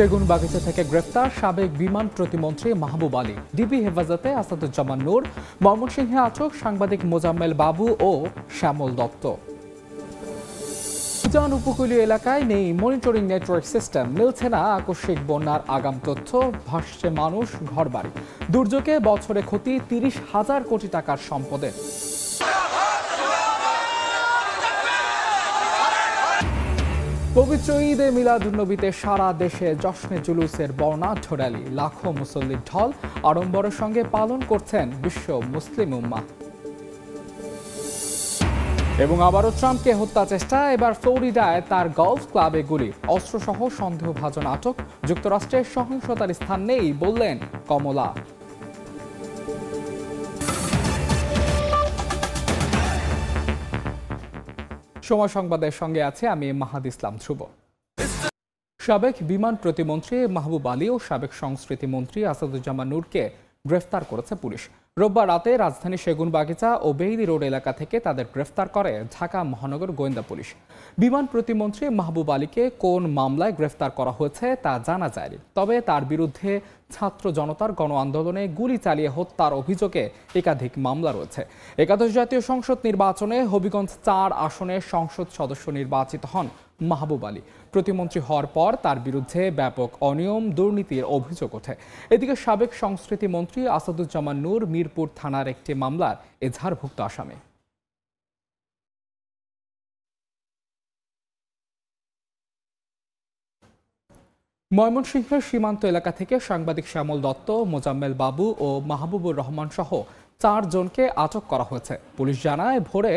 সেগুনবাগিচা থেকে গ্রেফতার সাবেক বিমান প্রতিমন্ত্রী মাহবুব আলী। ডিবি হেফাজতে আসাদুজ্জামান নূর। ময়মনসিংহে আটক সাংবাদিক মোজাম্মেল বাবু ও শ্যামল দত্ত। উজান উপকূলীয় এলাকায় নেই মনিটরিং নেটওয়ার্ক সিস্টেম, মিলছে না আকস্মিক বন্যার আগাম তথ্য, ভাসছে মানুষ ঘরবাড়ি। দুর্যোগে বছরে ক্ষতি ৩০,০০০ কোটি টাকার সম্পদের। পবিত্র ঈদে মিলাদুন্নবীতে সারা দেশে জশ্নে জুলুসের বর্ণাঢ্য র্যালি, লাখো মুসল্লির ঢল আড়ম্বরের সঙ্গে পালন করছেন বিশ্ব মুসলিম উম্মাহ। এবং আবারও ট্রাম্পকে হত্যা চেষ্টা, এবার ফ্লোরিডায় তার গলফ ক্লাবে গুলি, অস্ত্রসহ সন্দেহভাজন আটক। যুক্তরাষ্ট্রের সহিংসতার স্থান নেই বললেন কমলা। সময় সংবাদের সঙ্গে আছে আমি মাহাদ ইসলাম ধ্রুব। সাবেক বিমান প্রতিমন্ত্রী মাহবুব আলী ও সাবেক সংস্কৃতি মন্ত্রী আসাদুজ্জামান নূরকে গ্রেফতার করেছে পুলিশ। রোববার রাতে রাজধানী সেগুনবাগিচা ও বেইলি রোড এলাকা থেকে তাদের গ্রেফতার করে ঢাকা মহানগর গোয়েন্দা পুলিশ। বিমান প্রতিমন্ত্রী মাহবুব আলীকে কোন মামলায় গ্রেফতার করা হয়েছে তা জানা যায়নি, তবে তার বিরুদ্ধে ছাত্র জনতার গণ আন্দোলনে গুলি চালিয়ে হত্যার অভিযোগে একাধিক মামলা রয়েছে। একাদশ জাতীয় সংসদ নির্বাচনে হবিগঞ্জ ৪ আসনে সংসদ সদস্য নির্বাচিত হন মাহবুব আলী। প্রতিমন্ত্রী হওয়ার পর তার বিরুদ্ধে ব্যাপক অনিয়ম দুর্নীতির অভিযোগ ওঠে। এদিকে সাবেক সংস্কৃতি মন্ত্রী আসাদুজ্জামান নূর মিরপুর থানার একটি মামলার এজাহারভুক্ত আসামি। ময়মনসিংহের সীমান্ত এলাকা থেকে সাংবাদিক শ্যামল দত্ত, মোজাম্মেল বাবু ও মাহবুবুর রহমান সহ ৪ জনকে আটক করা হয়েছে। পুলিশ জানায়, ভোরে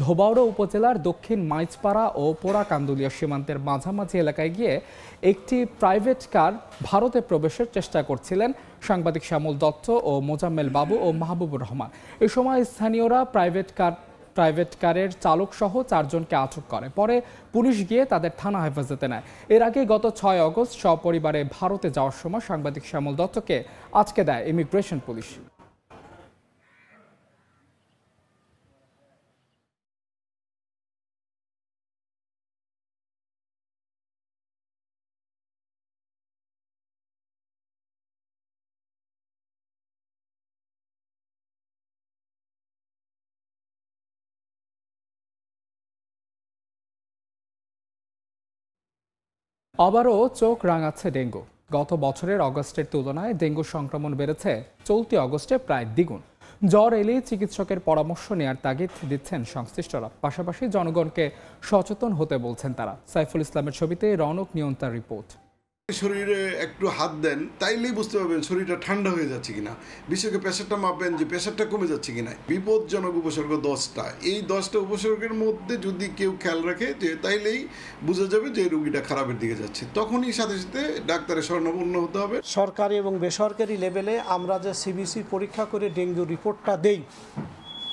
ধোবাউড়া উপজেলার দক্ষিণ মাইজপাড়া ও পোড়াকান্দুলিয়া সীমান্তের মাঝামাঝি এলাকায় গিয়ে একটি প্রাইভেট কার ভারতে প্রবেশের চেষ্টা করছিলেন সাংবাদিক শ্যামল দত্ত ও মোজাম্মেল বাবু ও মাহবুবুর রহমান। এ সময় স্থানীয়রা প্রাইভেট কারের চালক সহ ৪ জনকে আটক করে। পরে পুলিশ গিয়ে তাদের থানা হেফাজতে নেয়। এর আগে গত ৬ আগস্ট সপরিবারে ভারতে যাওয়ার সময় সাংবাদিক শ্যামল দত্তকে আটকে দেয় ইমিগ্রেশন পুলিশ। আবারও চোখ রাঙাচ্ছে ডেঙ্গু। গত বছরের অগস্টের তুলনায় ডেঙ্গু সংক্রমণ বেড়েছে চলতি অগস্টে প্রায় দ্বিগুণ। জ্বর এলেই চিকিৎসকের পরামর্শ নেয়ার তাগিদ দিচ্ছেন সংশ্লিষ্টরা। পাশাপাশি জনগণকে সচেতন হতে বলছেন তারা। সাইফুল ইসলামের ছবিতে রৌনক নিয়ন্তার রিপোর্ট। শরীরে একটু হাত দেন, তাইলেই বুঝতে পারবেন শরীরটা ঠান্ডা হয়ে যাচ্ছে কিনা। বিশেষ প্রেশারটা মাপবেন যে প্রেশারটা কমে যাচ্ছে কিনা। বিপজ্জনক উপসর্গ 10টা। এই 10টা উপসর্গের মধ্যে যদি কেউ খেয়াল রাখে যে তাইলেই বোঝা যাবে যে রোগীটা খারাপের দিকে যাচ্ছে, তখনই সাথে সাথে ডাক্তারের শরণাপন্ন হতে হবে। সরকারি এবং বেসরকারি লেভেলে আমরা যে সিবিসি পরীক্ষা করে ডেঙ্গু রিপোর্টটা দেই,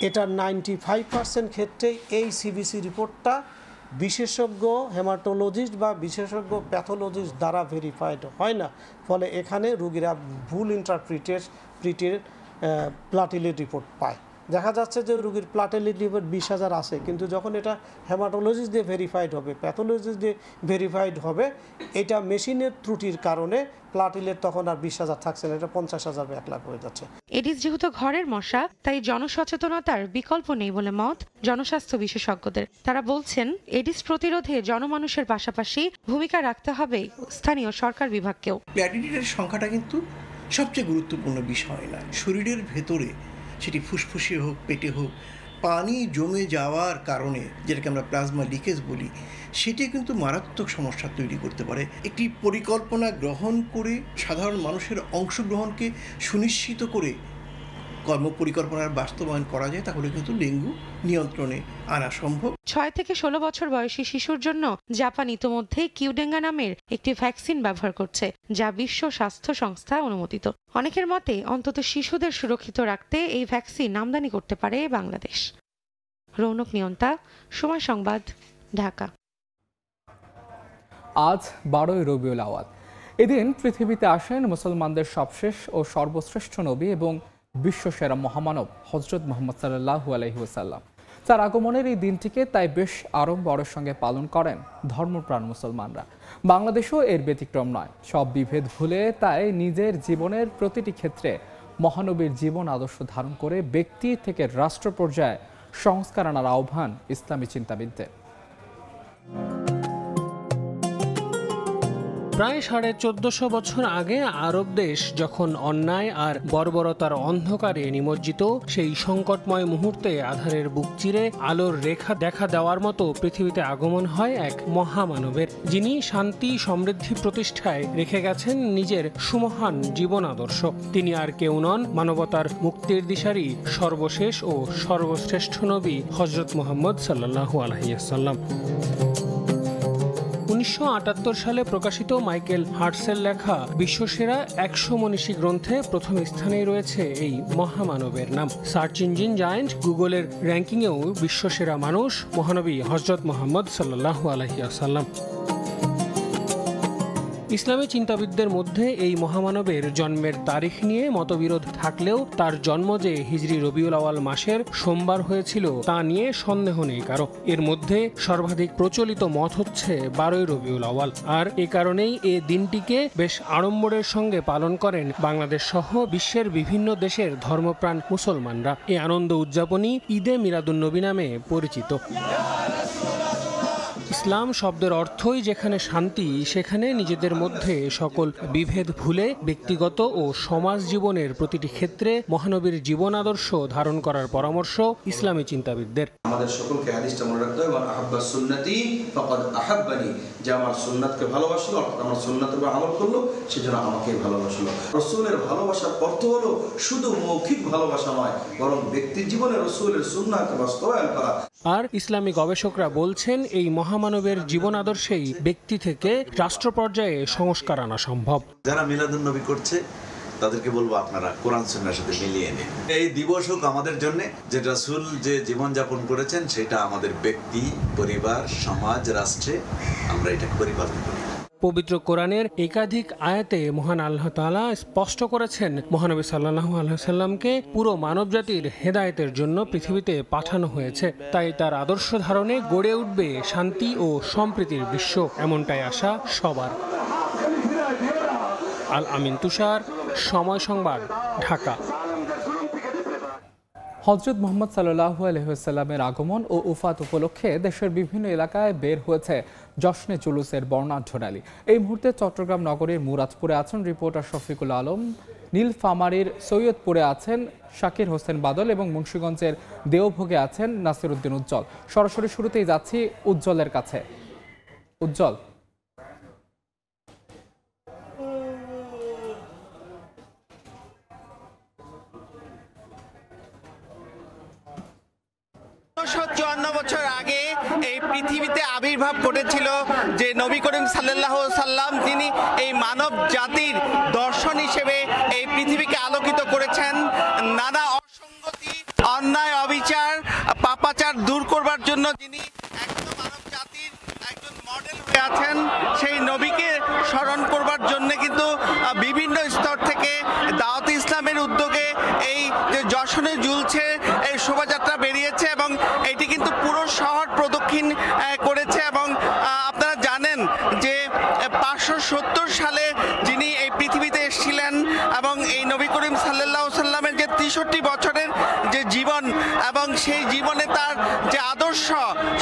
এটার 95% ক্ষেত্রেই এই সিবিসি রিপোর্টটা বিশেষজ্ঞ হেমাটোলজিস্ট বা বিশেষজ্ঞ প্যাথোলজিস্ট দ্বারা ভেরিফাইড হয় না। ফলে এখানে রোগীরা ভুল ইন্টারপ্রিটেড প্লাটিলেট রিপোর্ট পায়। দেখা যাচ্ছে যে রোগীর প্লাটিলেট রিপোর্ট 20,000 আছে, কিন্তু যখন এটা হেমাটোলজিস্ট দিয়ে ভেরিফাইড হবে, প্যাথোলজিস্ট দিয়ে ভেরিফাইড হবে, এটা মেশিনের ত্রুটির কারণে প্লাটিলেট তখন আর 20,000 থাকছে না, এটা 50,000 বা 1 লাখ হয়ে যাচ্ছে। এডিস যেহেতু ঘরের মশা, তাই জনসচেতনতার বিকল্প নেই বলে মত জনস্বাস্থ্য বিশেষজ্ঞদের। তারা বলছেন, এডিস প্রতিরোধে জনমানুষের পাশাপাশি ভূমিকা রাখতে হবে স্থানীয় সরকার বিভাগকেও। প্লাটিলেটের সংখ্যাটা কিন্তু সবচেয়ে গুরুত্বপূর্ণ বিষয় না। শরীরের ভেতরে, সেটি ফুসফুসে হোক, পেটে হোক, পানি জমে যাওয়ার কারণে, যেটাকে আমরা প্লাজমা লিকেজ বলি, সেটি কিন্তু মারাত্মক সমস্যা তৈরি করতে পারে। একটি পরিকল্পনা গ্রহণ করে সাধারণ মানুষের অংশগ্রহণকে সুনিশ্চিত করে কর্মপরিকল্পনার বাস্তবায়ন করা যায়, তাহলে কিন্তু ডেঙ্গু নিয়ন্ত্রণে আনা সম্ভব। 6 থেকে 16 বছর বয়সী শিশুর জন্য জাপান ইতোমধ্যে কিউডেঙ্গা নামের একটি ভ্যাকসিন ব্যবহার করছে, যা বিশ্ব স্বাস্থ্য সংস্থা অনুমোদিত। অনেকের মতে অন্তত শিশুদের সুরক্ষিত রাখতে এই ভ্যাকসিন আমদানি করতে পারে বাংলাদেশ। রৌনক নিয়ন্তা, সময় সংবাদ, ঢাকা। আজ 12ই রবিউল আওয়াল। এদিন পৃথিবীতে আসেন মুসলমানদের সবশেষ ও সর্বশ্রেষ্ঠ নবী এবং বিশ্বসেরা মহামানব হযরত মুহাম্মদ সাল্লাল্লাহু আলাইহি ওয়াসাল্লাম। তার আগমনের এই দিনটিকে তাই বেশ আড়ম্বরের সঙ্গে পালন করেন ধর্মপ্রাণ মুসলমানরা। বাংলাদেশও এর ব্যতিক্রম নয়। সব বিভেদ ভুলে তাই নিজের জীবনের প্রতিটি ক্ষেত্রে মহানবীর জীবন আদর্শ ধারণ করে ব্যক্তি থেকে রাষ্ট্র পর্যায়ে সংস্কার আনার আহ্বান ইসলামী চিন্তাবিদদের। প্রায় 1450 বছর আগে আরব দেশ যখন অন্যায় আর বর্বরতার অন্ধকারে নিমজ্জিত, সেই সংকটময় মুহূর্তে আধারের বুক চিরে আলোর রেখা দেখা দেওয়ার মতো পৃথিবীতে আগমন হয় এক মহামানবের, যিনি শান্তি সমৃদ্ধি প্রতিষ্ঠায় রেখে গেছেন নিজের সুমহান জীবন আদর্শ। তিনি আর কেউ নন, মানবতার মুক্তির দিশারি সর্বশেষ ও সর্বশ্রেষ্ঠ নবী হযরত মুহাম্মদ সাল্লাল্লাহু আলাইহি ওয়াসাল্লাম। 1978 সালে প্রকাশিত মাইকেল হার্টসের লেখা বিশ্বসেরা 100 মনীষী গ্রন্থে প্রথম স্থানেই রয়েছে এই মহামানবের নাম। সার্চ ইঞ্জিন জায়ান্ট গুগলের র্যাঙ্কিংয়েও বিশ্বসেরা মানুষ মহানবী হযরত মুহাম্মদ সাল্লাল্লাহু আলাইহি ওয়াসাল্লাম। ইসলামী চিন্তাবিদদের মধ্যে এই মহামানবের জন্মের তারিখ নিয়ে মতবিরোধ থাকলেও তার জন্ম যে হিজরি রবিউল আওয়াল মাসের সোমবার হয়েছিল তা নিয়ে সন্দেহ নেই কারো। এর মধ্যে সর্বাধিক প্রচলিত মত হচ্ছে 12ই রবিউল আওয়াল, আর এ কারণেই এ দিনটিকে বেশ আড়ম্বরের সঙ্গে পালন করেন বাংলাদেশ সহ বিশ্বের বিভিন্ন দেশের ধর্মপ্রাণ মুসলমানরা। এই আনন্দ উদযাপনই ঈদে মিলাদুন্নবী নামে পরিচিত। ইসলাম শব্দের অর্থই যেখানে শান্তি, সেখানে নিজেদের মধ্যে সকল বিভেদ ভুলে ব্যক্তিগত ও সমাজ জীবনের প্রতিটি ক্ষেত্রে মহানবীর জীবন আদর্শ ধারণ করার পরামর্শ ইসলামী চিন্তাবিদদের। আমাদের সকলকে হাদিসটা মনে রাখতে হবে, আহাব্বা সুন্নতি ফাকাদ আহাব্বানি, যে আমার সুন্নাতকে ভালোবাসলো অর্থাৎ আমার সুন্নাতের উপর আমল করলো সেজন্য আমাকে ভালোবাসলো। রাসূলের ভালোবাসার অর্থ হলো শুধু মৌখিক ভালোবাসা নয়, বরং ব্যক্তির জীবনে রাসূলের সুন্নাতকে বাস্তবায়ন করা। আর ইসলামী গবেষকরা বলছেন এই মহামানবের জীবন আদর্শেই ব্যক্তি থেকে রাষ্ট্র পর্যায়ে সংস্কার আনা সম্ভব। যারা মিলাদুন্নবী করছে তাদেরকে বলবো আপনারা কোরআন সুন্নাহর সাথে মিলিয়ে নিন। এই দিবস হোক আমাদের জন্য যে রাসূল যে জীবনযাপন করেছেন সেটা আমাদের ব্যক্তি, পরিবার, সমাজ, রাষ্ট্রে আমরা এটা পরিপালন করি। পবিত্র কোরআনের একাধিক আয়াতে মহান আল্লাহ তাআলা স্পষ্ট করেছেন মহানবী সাল্লাল্লাহু আলাইহি ওয়াসাল্লামকে পুরো মানবজাতির হেদায়েতের জন্য পৃথিবীতে পাঠানো হয়েছে। তাই তার আদর্শ ধারণে গড়ে উঠবে শান্তি ও সম্প্রীতির বিশ্ব, এমনটাই আশা সবার। আল আমিন তুষার, সময় সংবাদ, ঢাকা। হযরত মুহাম্মদ সাল্লাল্লাহু আলাইহি ওয়াসাল্লামের আগমন ও উফাত উপলক্ষে দেশের বিভিন্ন এলাকায় বের হয়েছে জশ্নে জুলুসের বর্ণাঢ্য র্যালি। এই মুহূর্তে চট্টগ্রাম নগরীর মুরাদপুরে আছেন রিপোর্টার শফিকুল আলম, নীলফামারীর সৈয়দপুরে আছেন শাকির হোসেন বাদল এবং মুন্সিগঞ্জের দেওভোগে আছেন নাসির উদ্দিন উজ্জ্বল। সরাসরি শুরুতেই যাচ্ছি উজ্জ্বলের কাছে। উজ্জ্বল, বছর আগে এই পৃথিবীতে আবির্ভাব ঘটেছিল যে নবী করিম সাল্লাল্লাহু আলাইহি সাল্লাম, যিনি এই মানব জাতির দর্শন হিসেবে এই পৃথিবীকে আলোকিত করেছেন। নানা অসঙ্গতি, অন্যায়, অবিচার, পাপাচার দূর করবার জন্য যিনি একদম মানব জাতির একজন মডেল হয়ে আছেন, সেই নবীকে স্মরণ করবার জন্য কিন্তু বিভিন্ন স্তর থেকে দাওয়াত ইসলামের উদ্যোগে এই যে যশনে ঝুলছে এই শোভাযাত্রা বেরিয়েছে এবং এটি কিন্তু পুরো শহর প্রদক্ষিণ করেছে। এবং আপনারা জানেন যে 570 সালে যিনি এই পৃথিবীতে এসেছিলেন এবং এই নবী করিম সাল্লাল্লাহু আলাইহি সাল্লামের যে 63 বছরের যে জীবন এবং সেই জীবনে তার যে আদর্শ,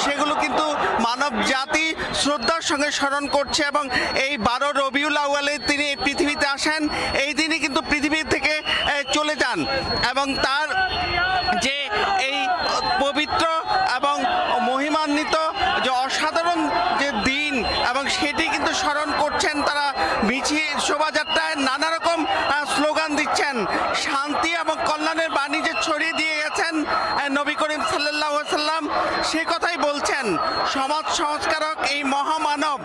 সেগুলো কিন্তু মানব জাতি শ্রদ্ধার সঙ্গে স্মরণ করছে। এবং এই 12 রবিউল আউয়ালে তিনি এই পৃথিবীতে আসেন, এই দিনই কিন্তু পৃথিবী থেকে চলে যান এবং তার যে এই পবিত্র এবং মহিমান্বিত যে অসাধারণ যে দিন এবং সেটি কিন্তু স্মরণ করছেন তারা। মিছিল, শোভাযাত্রায় নানা রকম স্লোগান দিচ্ছেন, শান্তি এবং কল্যাণের বাণী যে ছড়িয়ে দিয়ে গেছেন নবী করিম সাল্লাল্লাহু আলাইহি সাল্লাম, সে কথাই বলছেন। সমাজ সংস্কারক এই মহামানব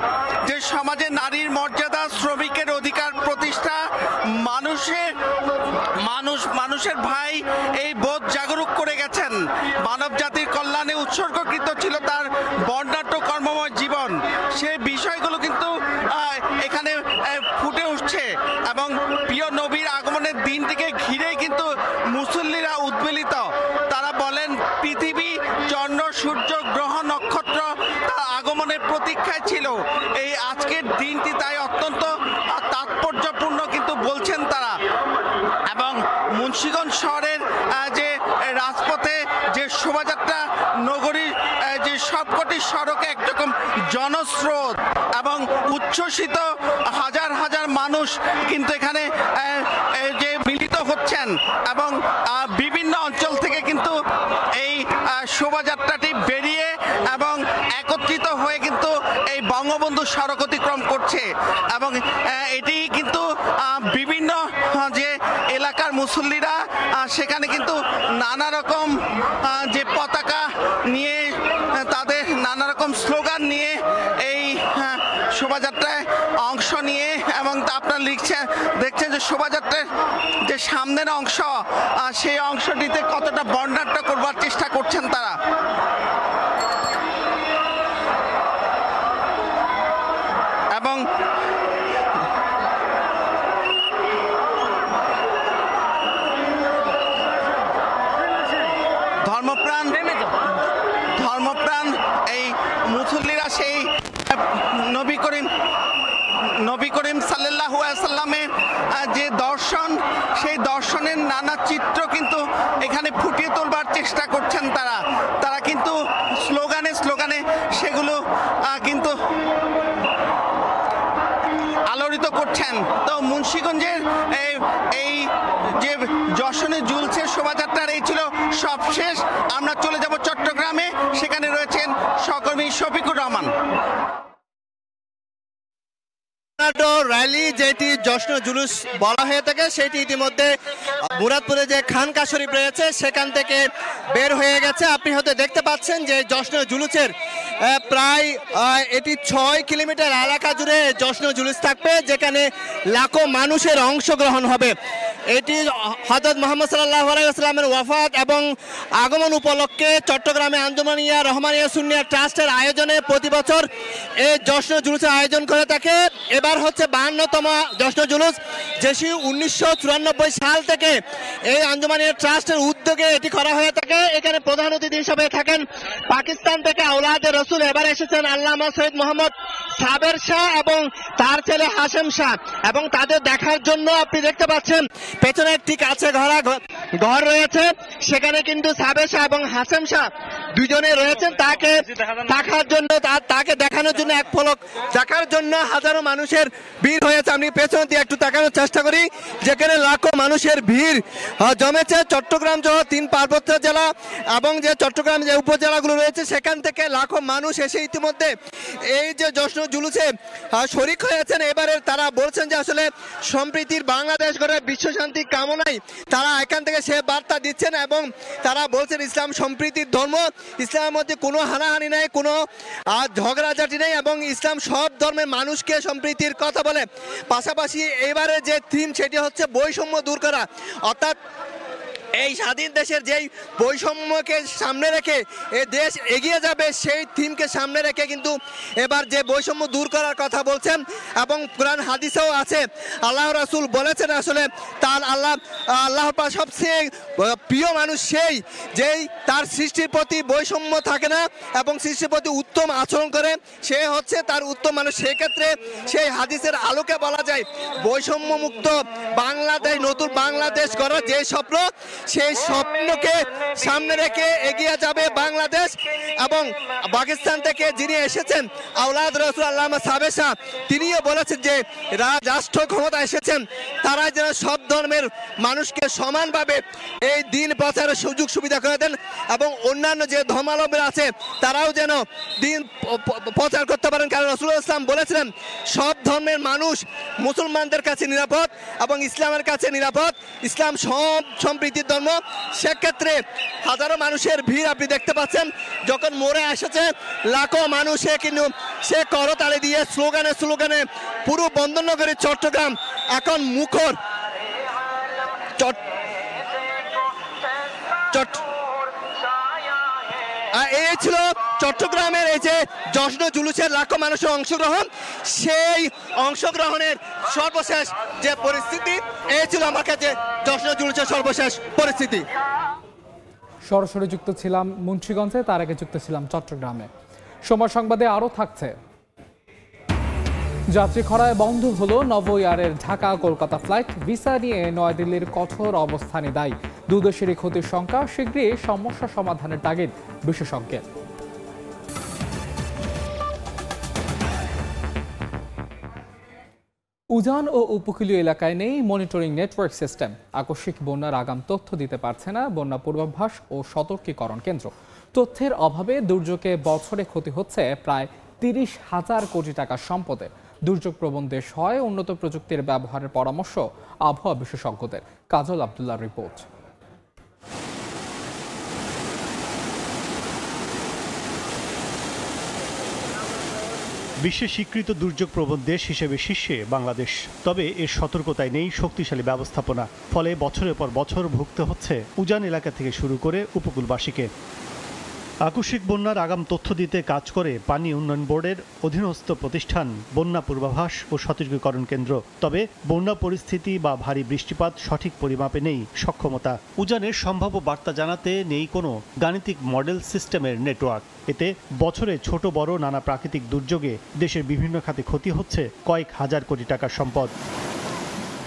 যে সমাজে নারীর মর্যাদা, শ্রমিকের অধিকার প্রতিষ্ঠা, মানুষের ভাই এই বোধ জাগরুক করে গেছেন। মানব জাতির কল্যাণে উৎসর্গকৃত ছিল তার বর্ণাঢ্য কর্মময় জীবন। সেই বিষয়গুলো কিন্তু এখানে ফুটে উঠছে এবং প্রিয় নবীর আগমনের দিনটিকে ঘিরেই কিন্তু মুসল্লিরা উদ্বেলিত। তারা বলেন পৃথিবী ছিল। এই আজকের দিনটি তাই অত্যন্ত তাৎপর্যপূর্ণ কিন্তু বলছেন তারা। এবং মুন্সিগঞ্জ শহরের যে রাজপথে যে শোভাযাত্রা, নগরীর যে সবকটি সড়কে একরকম জনস্রোত এবং উচ্ছ্বসিত হাজার হাজার মানুষ কিন্তু এখানে যে মিলিত হচ্ছেন এবং বিভিন্ন অঞ্চল থেকে কিন্তু এই শোভাযাত্রাটি বেরিয়ে এবং একত্রিত হয়ে কিন্তু এই বঙ্গবন্ধু সড়ক অতিক্রম করছে। এবং এটি কিন্তু বিভিন্ন যে এলাকার মুসল্লিরা সেখানে কিন্তু নানা রকম যে পতাকা নিয়ে, তাদের নানা রকম স্লোগান নিয়ে এই শোভাযাত্রায় অংশ নিয়ে, এবং আপনারা দেখছেন যে শোভাযাত্রার যে সামনের অংশ, সেই অংশটিতে কতটা বর্ণাঢ্য করবার চেষ্টা করছেন তারা। এবং ধর্মপ্রাণ এই মুসল্লিরা সেই নবী করিম সাল্লাল্লাহু আলাইহি সাল্লামের যে দর্শন, সেই দর্শনের নানা চিত্র কিন্তু এখানে ফুটিয়ে তোলবার চেষ্টা করছেন তারা কিন্তু স্লোগানে সেগুলো কিন্তু আলোড়িত করছেন। তো মুন্সিগঞ্জের এই যে যশনে জুলছে শোভাযাত্রার এই ছিল সবশেষ। আমরা চলে যাব চট্টগ্রামে, সেখানে রয়েছেন সহকর্মী শফিকুর রহমান। র্যালি যেটি জশ্ন জুলুস বলা হয়ে থাকে, সেটি ইতিমধ্যে মুরাদপুরে যে খানকা শরীফ রয়েছে সেখান থেকে বের হয়ে গেছে। আপনি হয়তো দেখতে পাচ্ছেন যে জশ্ন জুলুসের প্রায় এটি 6 কিলোমিটার এলাকা জুড়ে জশ্ন জুলুস থাকবে, যেখানে লাখো মানুষের অংশগ্রহণ হবে। এটি হযরত মুহাম্মদ সাল্লাল্লাহু আলাইহি ওয়াসাল্লামের ওয়াফাত এবং আগমন উপলক্ষে চট্টগ্রামে আঞ্জুমানিয়া রহমানিয়া সুন্নিয়া ট্রাস্টের আয়োজনে প্রতি বছর এই জশ্ন জুলুসের আয়োজন করে থাকে। এবার হচ্ছে 52তম জশ্ন জুলুস, যেটি 1994 সাল থেকে এই আঞ্জুমানিয়া ট্রাস্টের উদ্যোগে এটি করা হয়ে থাকে। এখানে প্রধান অতিথি হিসেবে থাকেন পাকিস্তান থেকে আওলাদে রসুল, এবার এসেছেন আল্লামা সৈয়দ মোহাম্মদ সাবের শাহ এবং তার ছেলে হাশেম শাহ, এবং তাদের দেখার জন্য আপনি দেখতে পাচ্ছেন পেছনে একটি কাছে ঘরা ঘর রয়েছে, সেখানে কিন্তু সাবের শাহ এবং হাশেম শাহ দুজনে রয়েছেন। তাকে দেখার জন্য, তাকে দেখানোর জন্য, এক পলক দেখার জন্য হাজারো মানুষের ভিড় হয়েছে। আমি পেছন দিয়ে একটু তাকানোর চেষ্টা করি, যেখানে লাখো মানুষের ভিড় জমেছে। চট্টগ্রাম সহ 3 পার্বত্য জেলা এবং যে চট্টগ্রাম যে উপজেলাগুলো রয়েছে সেখান থেকে লাখো মানুষ এসে ইতিমধ্যে এই যে জশ্ন জুলুসে শরিক হয়েছেন। এবারে তারা বলছেন যে আসলে সম্প্রীতির বাংলাদেশ গড়ে বিশ্ব শান্তি কামনায় তারা এখান থেকে সে বার্তা দিচ্ছেন, এবং তারা বলছেন ইসলাম সম্প্রীতির ধর্ম, ইসলামের মধ্যে কোনো হানাহানি নাই, কোনো ঝগড়াঝাটি নেই, এবং ইসলাম সব ধর্মের মানুষকে সম্প্রীতির কথা বলে। পাশাপাশি এবারে যে থিম সেটি হচ্ছে বৈষম্য দূর করা, অর্থাৎ এই স্বাধীন দেশের যেই বৈষম্যকে সামনে রেখে এই দেশ এগিয়ে যাবে, সেই থিমকে সামনে রেখে কিন্তু এবার যে বৈষম্য দূর করার কথা বলছেন। এবং কোরআন হাদিসেও আছে, আল্লাহ রাসূল বলেছেন আসলে তার আল্লাহর পাক সবচেয়ে প্রিয় মানুষ সেই যেই তার সৃষ্টির প্রতি বৈষম্য থাকে না এবং সৃষ্টির প্রতি উত্তম আচরণ করে, সে হচ্ছে তার উত্তম মানুষ। সেক্ষেত্রে সেই হাদিসের আলোকে বলা যায় বৈষম্য মুক্ত বাংলাদেশ, নতুন বাংলাদেশ গড়ার যে স্বপ্ন, সেই স্বপ্নকে সামনে রেখে এগিয়ে যাবে বাংলাদেশ। এবং পাকিস্তান থেকে যিনি এসেছেন আওলাদ রসুল আল্লামা সাবের শাহ, তিনিও বলেছেন যে রাষ্ট্র ক্ষমতা এসেছেন তারা যেন সব ধর্মের মানুষকে সমানভাবে এই দিন প্রচারের সুযোগ সুবিধা করে দেন, এবং অন্যান্য যে ধর্মাবলম্বী আছে তারাও যেন দিন প্রচার করতে পারেন। কারণ রাসূলুল্লাহ ইসলাম বলেছিলেন সব ধর্মের মানুষ মুসলমানদের কাছে নিরাপদ এবং ইসলামের কাছে নিরাপদ, ইসলাম সব সম্প্রীতির ধর্ম। সেক্ষেত্রে হাজারো মানুষের ভিড় আপনি দেখতে পাচ্ছেন। যখন মোড়ে এসেছে লাখো মানুষে কিন্তু সে করতালি দিয়ে স্লোগানে পুরো বন্দরনগরী চট্টগ্রাম এখন মুখর। এই ছিল চট্টগ্রামের এই যে জশ্ন জুলুসের লাখো মানুষের অংশগ্রহণ, সেই অংশগ্রহণের সর্বশেষ যে পরিস্থিতি, এই ছিল আমার কাছে জশ্ন জুলুসের সর্বশেষ পরিস্থিতি। সরাসরি যুক্ত ছিলাম মুন্সিগঞ্জে, তার আগে যুক্ত ছিলাম চট্টগ্রামে। সময় সংবাদে আরও থাকছে। যাত্রী খরায় বন্ধ হলো নভোএয়ারের ঢাকা কলকাতা ফ্লাইট। ভিসা নিয়ে নয়াদিল্লির কঠোর অবস্থানে দায়ী। দুদেশেরই ক্ষতির সংখ্যা, শীঘ্রই সমস্যা সমাধানের তাগিদ বিশেষজ্ঞের। উজান ও উপকূলীয় এলাকায় নেই মনিটরিং নেটওয়ার্ক সিস্টেম। আকস্মিক বন্যার আগাম তথ্য দিতে পারছে না বন্যা পূর্বাভাস ও সতর্কীকরণ কেন্দ্র। তথ্যের অভাবে দুর্যোগে বছরে ক্ষতি হচ্ছে প্রায় 30,000 কোটি টাকার সম্পদের। দুর্যোগ প্রবণ দেশ হয় উন্নত প্রযুক্তির ব্যবহারের পরামর্শ আবহাওয়া বিশেষজ্ঞদের। কাজল আব্দুল্লাহর রিপোর্ট। বিশ্বে স্বীকৃত দুর্যোগ প্রবণ দেশ হিসেবে শীর্ষে বাংলাদেশ। তবে এর সতর্কতায় নেই শক্তিশালী ব্যবস্থাপনা। ফলে বছরের পর বছর ভুগতে হচ্ছে উজান এলাকা থেকে শুরু করে উপকূলবাসীকে। আকস্মিক বন্যার আগাম তথ্য দিতে কাজ করে পানি উন্নয়ন বোর্ডের অধীনস্থ প্রতিষ্ঠান বন্যা পূর্বাভাস ও সতর্কীকরণ কেন্দ্র। তবে বন্যা পরিস্থিতি বা ভারী বৃষ্টিপাত সঠিক পরিমাপে নেই সক্ষমতা। উজানের সম্ভাব্য বার্তা জানাতে নেই কোনো গাণিতিক মডেল সিস্টেমের নেটওয়ার্ক। এতে বছরে ছোট বড় নানা প্রাকৃতিক দুর্যোগে দেশের বিভিন্ন খাতে ক্ষতি হচ্ছে কয়েক হাজার কোটি টাকার সম্পদ।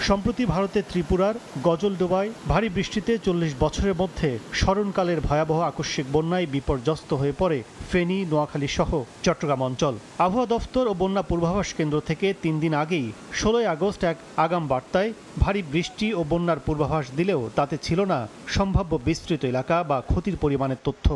সম্প্রতি ভারতের ত্রিপুরার গজলডোবায় ভারী বৃষ্টিতে 40 বছরের মধ্যে স্মরণকালের ভয়াবহ আকস্মিক বন্যায় বিপর্যস্ত হয়ে পড়ে ফেনী, নোয়াখালী সহ চট্টগ্রাম অঞ্চল। আবহাওয়া দফতর ও বন্যা পূর্বাভাস কেন্দ্র থেকে 3 দিন আগেই 16 আগস্ট এক আগাম বার্তায় ভারী বৃষ্টি ও বন্যার পূর্বাভাস দিলেও তাতে ছিল না সম্ভাব্য বিস্তৃত এলাকা বা ক্ষতির পরিমাণের তথ্য।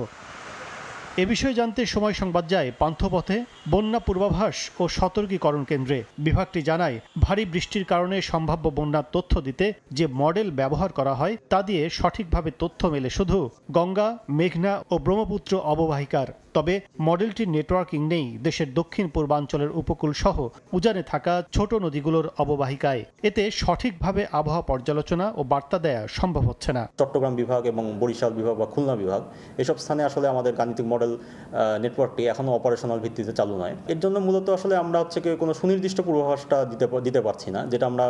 এ বিষয়ে জানতে সময় সংবাদ যায় পান্থপথে বন্যা পূর্বাভাস ও সতর্কীকরণ কেন্দ্রে। বিভাগটি জানায়, ভারী বৃষ্টির কারণে সম্ভাব্য বন্যার তথ্য দিতে যে মডেল ব্যবহার করা হয় তা দিয়ে সঠিকভাবে তথ্য মেলে শুধু গঙ্গা, মেঘনা ও ব্রহ্মপুত্র অববাহিকার। তবে মডেলটির নেটওয়ার্কিং নেই দেশের দক্ষিণ পূর্বাঞ্চলের উপকূল সহ উজানে থাকা ছোট নদীগুলোর অববাহিকায়। এতে সঠিকভাবে আবহাওয়া পর্যালোচনা ও বার্তা দেয়া সম্ভব হচ্ছে না। চট্টগ্রাম বিভাগ এবং বরিশাল বিভাগ বা খুলনা বিভাগ এসব স্থানে আসলে আমাদের গাণিতিক মডেল নেটওয়ার্কটি এখনও অপারেশনাল ভিত্তিতে চালু নয়। এর জন্য মূলত আসলে আমরা কোনো সুনির্দিষ্ট পূর্বাভাসটা দিতে পারছি না, যেটা আমরা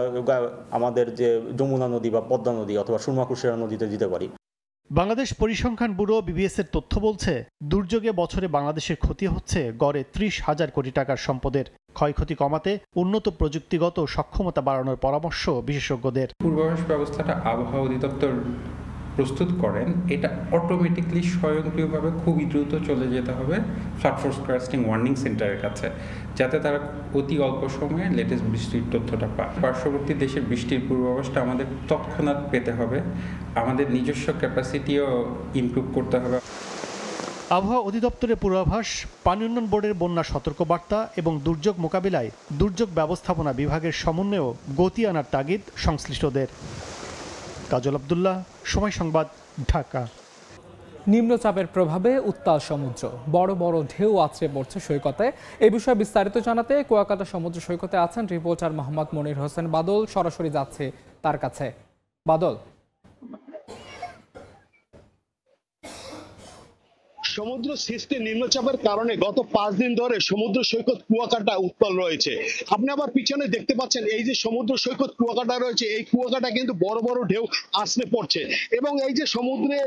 আমাদের যে যমুনা নদী বা পদ্মা নদী অথবা সুরমা-কুশিয়ারা নদীতে দিতে পারি। বাংলাদেশ পরিসংখ্যান ব্যুরো BBS এর তথ্য বলছে, দুর্যোগে বছরে বাংলাদেশের ক্ষতি হচ্ছে গড়ে 30,000 কোটি টাকার সম্পদের। ক্ষয়ক্ষতি কমাতে উন্নত প্রযুক্তিগত সক্ষমতা বাড়ানোর পরামর্শ বিশেষজ্ঞদের। পূর্বাভাস ব্যবস্থাটা আবহাওয়া অধিদপ্তর প্রস্তুত করেন, এটা অটোমেটিকলি স্বয়ংক্রিয়ভাবে খুবই দ্রুত চলে যেতে হবে ফ্লাড ফোরকাস্টিং ওয়ার্নিং সেন্টারের কাছে, যাতে তারা অতি অল্প সময়ে লেটেস্ট বৃষ্টির তথ্যটা পায়। পার্শ্ববর্তী দেশের বৃষ্টির পূর্বাভাসটা আমাদের তৎক্ষণাৎ পেতে হবে, আমাদের নিজস্ব ক্যাপাসিটিও ইমপ্রুভ করতে হবে। আবহাওয়া অধিদপ্তরের পূর্বাভাস, পানি উন্নয়ন বোর্ডের বন্যা সতর্কবার্তা এবং দুর্যোগ মোকাবিলায় দুর্যোগ ব্যবস্থাপনা বিভাগের সমন্বয়েও গতি আনার তাগিদ সংশ্লিষ্টদের। কাজল আব্দুল্লাহ, সময় সংবাদ, ঢাকা। নিম্নচাপের প্রভাবে উত্তাল সমুদ্র, বড় বড় ঢেউ আছড়ে পড়ছে সৈকতে। এ বিষয়ে বিস্তারিত জানাতে কুয়াকাটা সমুদ্র সৈকতে আছেন রিপোর্টার মোহাম্মদ মনির হোসেন বাদল। সরাসরি যাচ্ছে তার কাছে। বাদল, সমুদ্র সৃষ্টি নিম্নচাপের কারণে গত 5 দিন ধরে সমুদ্র সৈকত কুয়াকাটা উত্তাল রয়েছে। আপনি আবার পিছনে দেখতে পাচ্ছেন এই যে সমুদ্র সৈকত কুয়াকাটা রয়েছে, এই কুয়াকাটা কিন্তু বড় বড় ঢেউ আসলে পড়ছে। এবং এই যে সমুদ্রে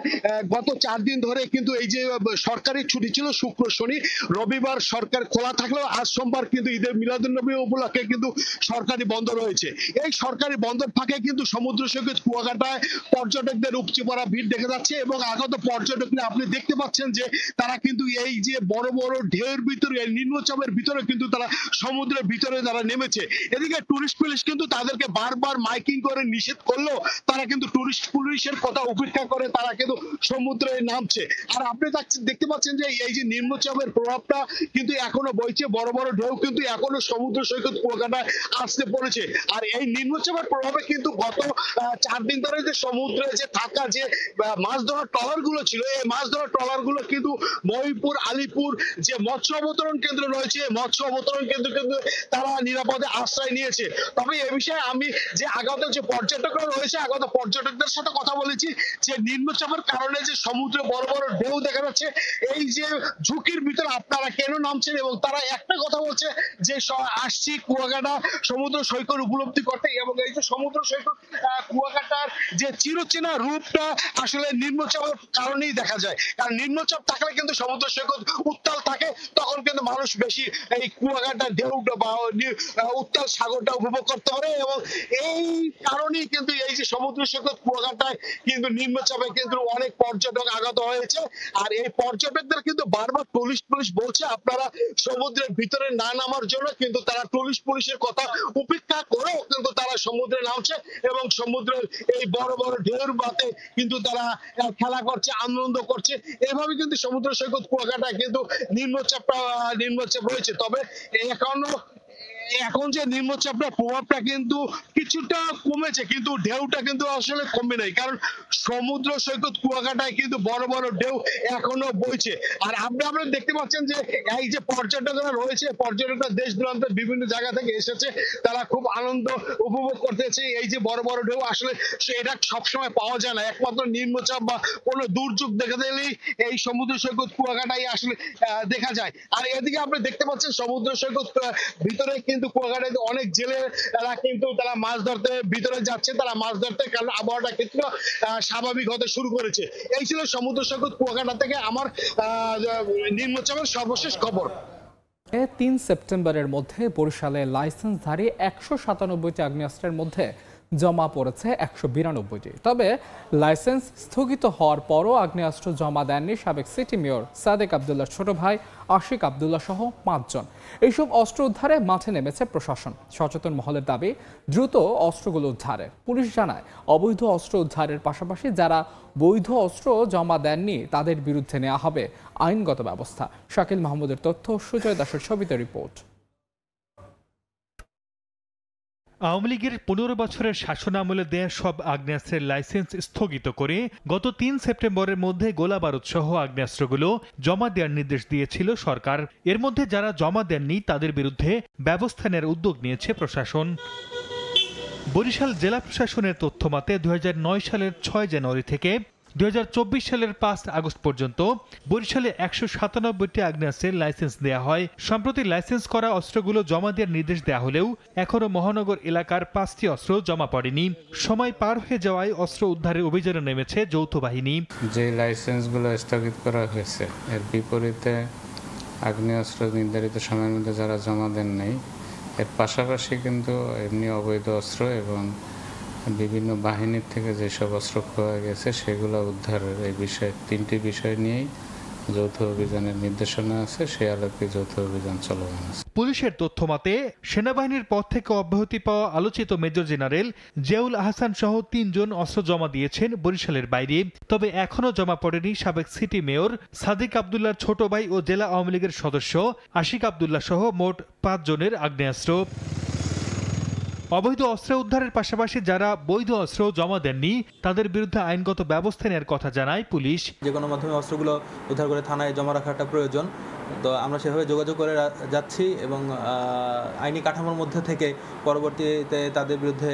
গত 4 দিন ধরে কিন্তু এই যে সরকারি ছুটি ছিল, শুক্র শনি রবিবার সরকার খোলা থাকলেও আজ সোমবার কিন্তু ঈদের মিলাদুন্নবী উপলক্ষে কিন্তু সরকারি বন্ধ রয়েছে। এই সরকারি বন্ধের ফাঁকে কিন্তু সমুদ্র সৈকত কুয়াকাটায় পর্যটকদের উপচে পড়া ভিড় দেখা যাচ্ছে। এবং আগত পর্যটকরা আপনি দেখতে পাচ্ছেন যে তারা কিন্তু এই যে বড় বড় ঢেউর ভিতরে, নিম্নচাপের ভিতরে কিন্তু তারা সমুদ্রের ভিতরে তারা নেমেছে। এদিকে টুরিস্ট পুলিশ কিন্তু তাদেরকে বারবার মাইকিং করে নিষেধ করলেও তারা কিন্তু টুরিস্ট পুলিশের কথা উপেক্ষা করে তারা কিন্তু সমুদ্রে নামছে। আর আপনি দেখতে পাচ্ছেন যে এই যে নিম্নচাপের প্রভাবটা কিন্তু এখনো বইছে, বড় বড় ঢেউ কিন্তু এখনো সমুদ্র সৈকত কুয়াকাটায় আসতে পড়েছে। আর এই নিম্নচাপের প্রভাবে কিন্তু গত 4 দিন ধরে যে সমুদ্রে যে থাকা যে মাছ ধরার ট্রলার গুলো ছিল, এই মাছ ধরার ট্রলার গুলো কিন্তু মহিপুর, আলিপুর যে মৎস্য অবতরণ কেন্দ্র রয়েছে, মৎস্য অবতরণ কেন্দ্র কিন্তু তারা নিরাপদে আশ্রয় নিয়েছে। তবে এ বিষয়ে আমি যে আগত যে পর্যটকরা রয়েছে, আগত পর্যটকদের সাথে কথা বলেছি যে নিম্নচাপের কারণে যে সমুদ্রে বড় বড় ঢেউ দেখা যাচ্ছে, এই যে ঝুঁকির ভিতরে আপনারা কেন নামছেন, এবং তারা একটা কথা বলছে যে আসছি কুয়াকাটা সমুদ্র সৈকত উপলব্ধি করতে। এবং এই যে সমুদ্র সৈকত কুয়াকাটার যে চিরচেনা রূপটা আসলে নিম্নচাপের কারণেই দেখা যায়, কারণ নিম্নচাপ থাকলে কিন্তু সমুদ্র সৈকত উত্তাল থাকে, তখন কিন্তু মানুষ বেশি এই কুয়াকাটার ঢেউটা বা উত্তাল সাগরটা উপভোগ করতে পারে। এবং এই কারণেই কিন্তু এই যে সমুদ্র সৈকত কুয়াকাটায় কিন্তু নিম্নচাপে কিন্তু অনেক পর্যটক আগত হয়েছে। আর এই পর্যটকদের কিন্তু বারবার পুলিশ বলছে আপনারা সমুদ্রের ভিতরে না নামার জন্য, কিন্তু তারা পুলিশের কথা উপেক্ষা করেও কিন্তু তারা সমুদ্রে নামছে এবং সমুদ্রের এই বড় বড় ঢেউর বাতে কিন্তু তারা খেলা করছে, আনন্দ করছে। এভাবে কিন্তু সমুদ্র সৈকত কুয়াকাটায় কিন্তু নিম্নচাপ রয়েছে। তবে এখন যে নিম্নচাপের প্রভাবটা কিন্তু কিছুটা কমেছে, কিন্তু ঢেউটা কিন্তু আসলে কমে নাই, কারণ সমুদ্র সৈকত কুয়াকাটায় কিন্তু বড় বড় ঢেউ এখনো বইছে। আর আপনারা দেখতে পাচ্ছেন যে এই যে পর্যটকরা রয়েছে, পর্যটকরা দেশ দূরান্তের বিভিন্ন জায়গা থেকে এসেছে, তারা খুব আনন্দ উপভোগ করতেছে। এই যে বড় বড় ঢেউ আসলে এটা সবসময় পাওয়া যায় না, একমাত্র নিম্নচাপ বা কোনো দুর্যোগ দেখা দিলেই এই সমুদ্র সৈকত কুয়াকাটায় আসলে দেখা যায়। আর এদিকে আপনি দেখতে পাচ্ছেন সমুদ্র সৈকত ভিতরে কিন্তু কুয়াকাটায় অনেক জেলেরা কিন্তু তারা মাছ ধরতে ভিতরে যাচ্ছে, তারা মাছ ধরতে, কারণ আবহাওয়াটা কিন্তু স্বাভাবিক হতে শুরু করেছে। এই ছিল সমুদ্র সৈকত কুয়াকাটা থেকে আমার নিম্নচাপের সর্বশেষ খবর। ৩ সেপ্টেম্বরের মধ্যে বরিশালে লাইসেন্সধারী ১৯৭টি আগ্নেয়াস্ত্রের মধ্যে জমা পড়েছে ১৯২টি। তবে লাইসেন্স স্থগিত হওয়ার পরও আগ্নেয়াস্ত্র জমা দেননি সাবেক সিটি মেয়র সাদেক আবদুল্লাহর ছোট ভাই আশিক আবদুল্লাহ সহ ৫ জন। এইসব অস্ত্র উদ্ধারে মাঠে নেমেছে প্রশাসন। সচেতন মহলের দাবি দ্রুত অস্ত্রগুলো উদ্ধারে। পুলিশ জানায় অবৈধ অস্ত্র উদ্ধারের পাশাপাশি যারা বৈধ অস্ত্র জমা দেননি তাদের বিরুদ্ধে নেওয়া হবে আইনগত ব্যবস্থা। শাকিল মাহমুদের তথ্য, সুজয় দাসের ছবিতে রিপোর্ট। আওয়ামী লীগের ১৫ বছরের শাসনামলে দেয়া সব আগ্নেয়াস্ত্রের লাইসেন্স স্থগিত করে গত ৩ সেপ্টেম্বরের মধ্যে গোলাবারুদ সহ আগ্নেয়াস্ত্রগুলো জমা দেওয়ার নির্দেশ দিয়েছিল সরকার। এর মধ্যে যারা জমা দেননি তাদের বিরুদ্ধে ব্যবস্থা নেওয়ার উদ্যোগ নিয়েছে প্রশাসন। বরিশাল জেলা প্রশাসনের তথ্যমতে ২০০৯ সালের ৬ জানুয়ারি থেকে ২০২৪ সালের ৫ আগস্ট পর্যন্ত বরিশালে ১৯৭টি আগ্নেয়াস্ত্রের লাইসেন্স দেয়া হয়। সম্প্রতি লাইসেন্স করা অস্ত্রগুলো জমা দেওয়ার নির্দেশ দেওয়া হলেও এখনও মহানগর এলাকার ৫টি অস্ত্র জমা পড়েনি। সময় পার হয়ে যাওয়ায় অস্ত্র উদ্ধারের অভিযানে নেমেছে যৌথ বাহিনী। যে লাইসেন্সগুলো স্থগিত করা হয়েছে এর বিপরীতে আগ্নেয়াস্ত্র নির্ধারিত সময়ের মধ্যে যারা জমা দেন নাই, এর পাশাপাশি কিন্তু এমনি অবৈধ অস্ত্র এবং বিভিন্ন বাহিনীর থেকে যেসব অস্ত্র পাওয়া গেছে সেগুলো উদ্ধারের এই বিষয়ে ৩টি বিষয় নিয়েই যৌথ অভিযানের নির্দেশনা আছে, সেই আলোকে যৌথ অভিযান চলমান আছে। পুলিশের তথ্যমতে সেনাবাহিনীর পদ থেকে অব্যাহতি পাওয়া আলোচিত মেজর জেনারেল জিয়াউল আহসান সহ ৩ জন অস্ত্র জমা দিয়েছেন বরিশালের বাইরে। তবে এখনও জমা পড়েনি সাবেক সিটি মেয়র সাদেক আবদুল্লাহর ছোট ভাই ও জেলা আওয়ামী লীগের সদস্য আশিক আবদুল্লাহ সহ মোট ৫ জনের আগ্নেয়াস্ত্র। অবৈধ অস্ত্র উদ্ধারের পাশাপাশি যারা বৈধ অস্ত্র জমা দেননি তাদের বিরুদ্ধে আইনগত ব্যবস্থা নেওয়ার কথা জানায় পুলিশ। যে কোনো মাধ্যমে অস্ত্রগুলো উদ্ধার করে থানায় জমা রাখাটা প্রয়োজন, তো আমরা সেভাবে যোগাযোগ করে যাচ্ছি এবং আইনি কাঠামোর মধ্যে থেকে পরবর্তীতে তাদের বিরুদ্ধে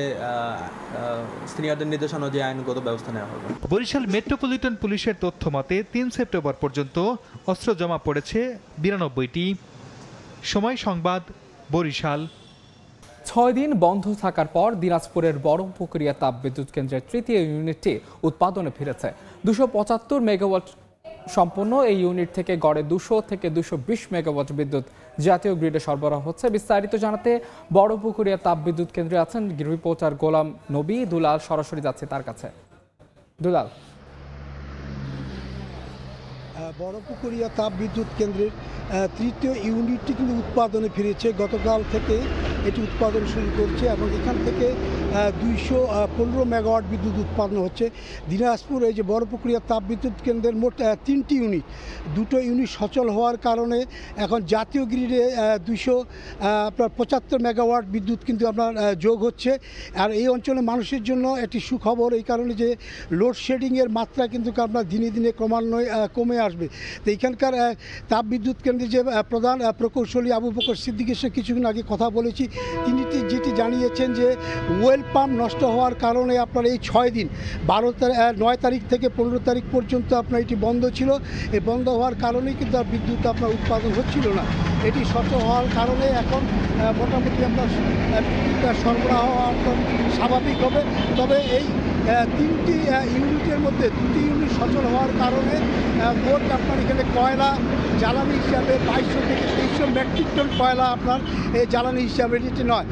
সিনিয়রদের নির্দেশনা যে আইনগত ব্যবস্থা নেওয়া হবে। বরিশাল মেট্রোপলিটন পুলিশের তথ্য মতে ৩ সেপ্টেম্বর পর্যন্ত অস্ত্র জমা পড়েছে ৯২টি। সময় সংবাদ, বরিশাল। ৬ দিন বন্ধ থাকার পর দিনাজপুরের বড়পুকুরিয়া তাপবিদ্যুৎ কেন্দ্রের ৩য় ইউনিটটি উৎপাদনে ফিরেছে। ২৭৫ মেগাওয়াট সম্পন্ন এই ইউনিট থেকে গড়ে ২০০ থেকে ২২০ মেগাওয়াট বিদ্যুৎ জাতীয় গ্রিডে সরবরাহ হচ্ছে। বিস্তারিত জানাতে বড়পুকুরিয়া তাপবিদ্যুৎ কেন্দ্রে আছেন রিপোর্টার গোলাম নবী দুলাল। সরাসরি যাচ্ছে তার কাছে। দুলাল, বড়পুকুরিয়া তাপবিদ্যুৎ কেন্দ্রের ৩য় ইউনিটটি কিন্তু উৎপাদনে ফিরেছে। গতকাল থেকে এটি উৎপাদন শুরু করছে এবং এখান থেকে ২১৫ মেগাওয়াট বিদ্যুৎ উৎপাদন হচ্ছে। দিনাজপুর এই যে বড়পুকুরিয়া তাপবিদ্যুৎ কেন্দ্রের মোট ৩টি ইউনিট, 2টো ইউনিট সচল হওয়ার কারণে এখন জাতীয় গ্রিডে ২৭৫ মেগাওয়াট বিদ্যুৎ কিন্তু আপনার যোগ হচ্ছে। আর এই অঞ্চলের মানুষের জন্য একটি সুখবর এই কারণে যে লোডশেডিংয়ের মাত্রা কিন্তু আপনার দিনে দিনে ক্রমান্বয়ে কমে আসবে। তো এইখানকার তাপবিদ্যুৎ কেন্দ্রে যে প্রধান প্রকৌশলী আবু বকর সিদ্দিকের সাথে কিছুক্ষণ আগে কথা বলেছি, তিনি যেটি জানিয়েছেন যে ওয়েল পাম্প নষ্ট হওয়ার কারণে আপনার এই 6 দিন 9 তারিখ থেকে 15 তারিখ পর্যন্ত আপনার এটি বন্ধ ছিল। এই বন্ধ হওয়ার কারণেই কিন্তু আর বিদ্যুৎ আপনার উৎপাদন হচ্ছিল না। এটি সচল হওয়ার কারণে এখন মোটামুটি আপনার বিদ্যুৎ সরবরাহ আপনার স্বাভাবিক হবে। তবে এই 3টি ইউনিটের মধ্যে 2টি ইউনিট সচল হওয়ার কারণে মোট আপনার এখানে কয়লা জ্বালানি হিসাবে 2200 থেকে 2300 মেট্রিক টন কয়লা আপনার এই জ্বালানি হিসাবে এটি নয়।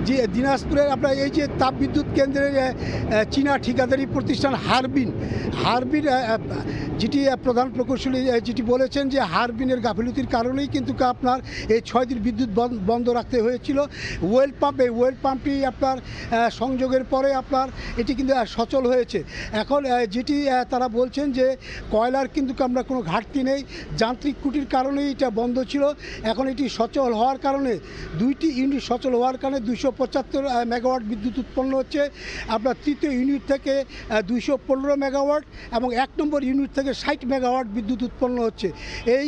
যে দিনাজপুরের আপনার এই যে তাপবিদ্যুৎ কেন্দ্রের চীনা ঠিকাদারি প্রতিষ্ঠান হারবিন যেটি প্রধান প্রকৌশলী যেটি বলেছেন যে হারবিনের গাফিলতির কারণেই কিন্তু আপনার এই 6 দিন বিদ্যুৎ বন্ধ রাখতে হয়েছিল। ওয়েল পাম্পটি আপনার সংযোগের পরে আপনার এটি কিন্তু সচল হয়েছে। এখন যেটি তারা বলছেন যে কয়লার কিন্তু আমরা কোনো ঘাটতি নেই, যান্ত্রিক ত্রুটির কারণেই এটা বন্ধ ছিল। এখন এটি সচল হওয়ার কারণে 2টি ইউনিট সচল হওয়ার কারণে 275 মেগাওয়াট বিদ্যুৎ উৎপন্ন হচ্ছে। আপনার 3য় ইউনিট থেকে 215 মেগাওয়াট এবং 1 নম্বর ইউনিট থেকে 60 মেগাওয়াট বিদ্যুৎ উৎপন্ন হচ্ছে। এই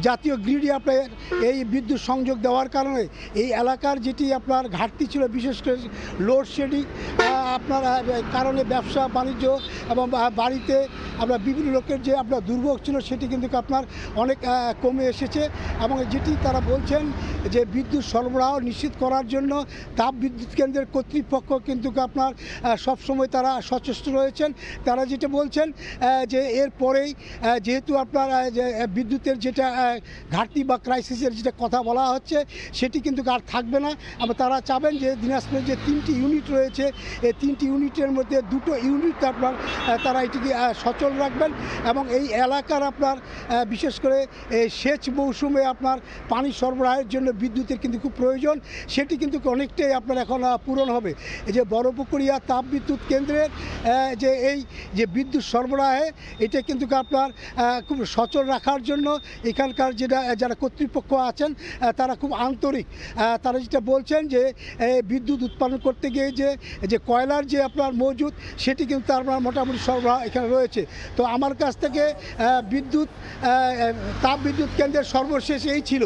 জাতীয় গ্রিডে আপনার এই বিদ্যুৎ সংযোগ দেওয়ার কারণে এই এলাকার যেটি আপনার ঘাটতি ছিল, বিশেষ করে লোডশেডিং আপনার কারণে ব্যবসা বাণিজ্য এবং বাড়িতে আপনার বিভিন্ন লোকের যে আপনার দুর্ভোগ ছিল সেটি কিন্তু আপনার অনেক কমে এসেছে। এবং যেটি তারা বলছেন যে বিদ্যুৎ সরবরাহ নিশ্চিত করার জন্য তাপ বিদ্যুৎ কেন্দ্রের কর্তৃপক্ষ কিন্তু আপনার সবসময় তারা সচেষ্ট রয়েছেন। তারা যেটা বলছেন যে এরপরেই যেহেতু আপনার বিদ্যুতের যেটা ঘাটতি বা ক্রাইসিসের যেটা কথা বলা হচ্ছে সেটি কিন্তু আর থাকবে না। এবং তারা চাবেন যে দিনাজপুরের যে 3টি ইউনিট রয়েছে এই 3টি ইউনিটের মধ্যে 2টো ইউনিট আপনার তারা এটিকে সচল রাখবেন এবং এই এলাকার আপনার বিশেষ করে সেচ মৌসুমে আপনার পানি সরবরাহের জন্য বিদ্যুতের কিন্তু খুব প্রয়োজন, সেটি কিন্তু অনেকটাই আপনার এখন পূরণ হবে। এই যে বড়পুকুরিয়া তাপ বিদ্যুৎ কেন্দ্রের যে এই যে বিদ্যুৎ সরবরাহে এটা কিন্তু আপনার খুব সচল রাখার জন্য এখানকার যারা কর্তৃপক্ষ আছেন তারা খুব আন্তরিক। তারা যেটা বলছেন যে বিদ্যুৎ উৎপাদন করতে গিয়ে যে কয়লার যে আপনার মজুদ সেটি কিন্তু আপনার মোটামুটি সরবরাহ এখানে রয়েছে। তো আমার কাছ থেকে তাপ বিদ্যুৎ কেন্দ্রের সর্বশেষ এই ছিল।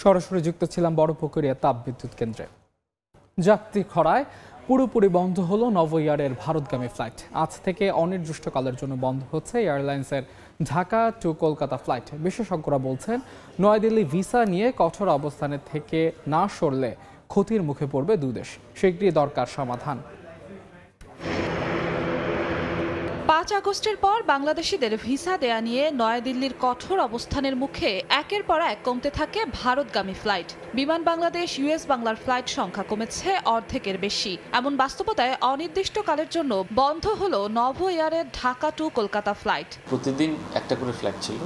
সরাসরি যুক্ত ছিলাম বড়পুকুরিয়া তাপ বিদ্যুৎ কেন্দ্রে। যাত্রী খরায় পুরোপুরি বন্ধ হলো নভোএয়ারের ভারতগামী ফ্লাইট। আজ থেকে অনির্দিষ্টকালের জন্য বন্ধ হচ্ছে এয়ারলাইন্সের ঢাকা টু কলকাতা ফ্লাইট। বিশেষজ্ঞরা বলছেন নয়াদিল্লি ভিসা নিয়ে কঠোর অবস্থানে থেকে না সরলে ক্ষতির মুখে পড়বে দুই দেশ। শীঘ্রই দরকার সমাধান। 5 আগস্টের পর বাংলাদেশিদের ভিসা দেয়া নিয়ে নয়াদিল্লির কঠোর অবস্থানের মুখে একের পর এক কমতে থাকে ভারতগামী ফ্লাইট। বিমান বাংলাদেশ ইউএস বাংলার ফ্লাইট সংখ্যা কমেছে অর্ধেকের বেশি। এমন বাস্তবতায় অনির্দিষ্টকালের জন্য বন্ধ হলো নভোএয়ারের ঢাকা টু কলকাতা ফ্লাইট। প্রতিদিন একটা করে ফ্লাইট ছিল,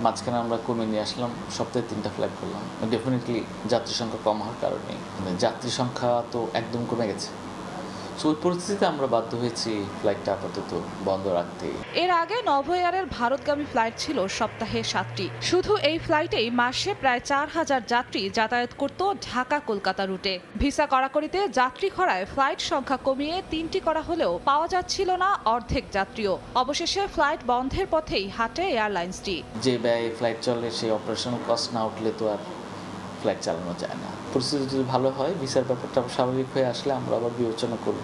মাঝখানে আমরা কমে নিয়ে আসলাম, সপ্তাহে 3টা ফ্লাইট করলাম। ডেফিনেটলি যাত্রী সংখ্যা কম হওয়ার কারণে যাত্রী সংখ্যা তো একদম কমে গেছে। ওই পরিস্থিতিতে আমরা বাধ্য হয়েছি ফ্লাইটটা আপাতত বন্ধ রাখতে। এর আগে নভোএয়ারের ভারতগামী ফ্লাইট ছিল সপ্তাহে 7টি। শুধু এই ফ্লাইটেই মাসে প্রায় 4000 যাত্রী যাতায়াত করত ঢাকা কলকাতা রুটে। ভিসা কড়াকড়িতে যাত্রী খরায় ফ্লাইট সংখ্যা কমিয়ে 3টি করা হলেও পাওয়া যাচ্ছিল না অর্ধেক যাত্রীও। অবশেষে ফ্লাইট বন্ধের পথেই হাঁটে এয়ারলাইন্সটি। যে ব্যয় ফ্লাইট চলে সেই অপারেশনাল কস্ট না উঠলে তো আর ফ্লাইট চালানো যায় না। পরিস্থিতি যদি ভালো হয়, ভিসার ব্যাপারটা স্বাভাবিক হয়ে আসলে আমরা আবার বিবেচনা করব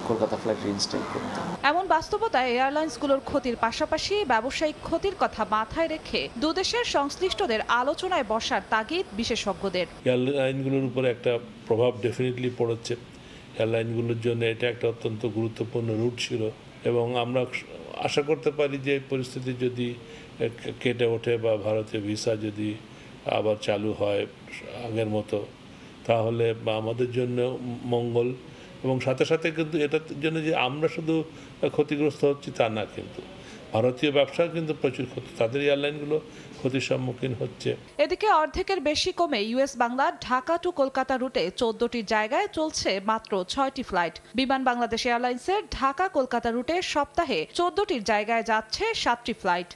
কলকাতা ফ্লাইট রিইনস্টেট করতে। এমন বাস্তবতায় এয়ারলাইন্সগুলোর ক্ষতির পাশাপাশি ব্যবসায়িক ক্ষতির কথা মাথায় রেখে দুদেশের সংশ্লিষ্টদের আলোচনায় বসার তাগিদ বিশেষজ্ঞদের। এয়ারলাইনগুলোর উপর একটা প্রভাব ডেফিনেটলি পড়েছে। এয়ারলাইনগুলোর জন্য এটা একটা অত্যন্ত গুরুত্বপূর্ণ রুট ছিল এবং আমরা আশা করতে পারি যে পরিস্থিতি যদি কেটে ওঠে বা ভারতীয় ভিসা যদি আবার চালু হয় আগের মতো, তাহলে আমাদের জন্য মঙ্গল। এবং সাথে সাথে কিন্তু এটার জন্য যে আমরা শুধু ক্ষতিগ্রস্ত হচ্ছি তা না, কিন্তু ভারতীয় ব্যবসা কিন্তু প্রচুর ক্ষতি, তাদের এয়ারলাইনগুলো ক্ষতির সম্মুখীন হচ্ছে। এদিকে অর্ধেকের বেশি কমে ইউএস বাংলা ঢাকা টু কলকাতা রুটে 14টি জায়গায় চলছে মাত্র 6টি ফ্লাইট। বিমান বাংলাদেশ এয়ারলাইন্সের ঢাকা কলকাতা রুটে সপ্তাহে 14টির জায়গায় যাচ্ছে 7টি ফ্লাইট।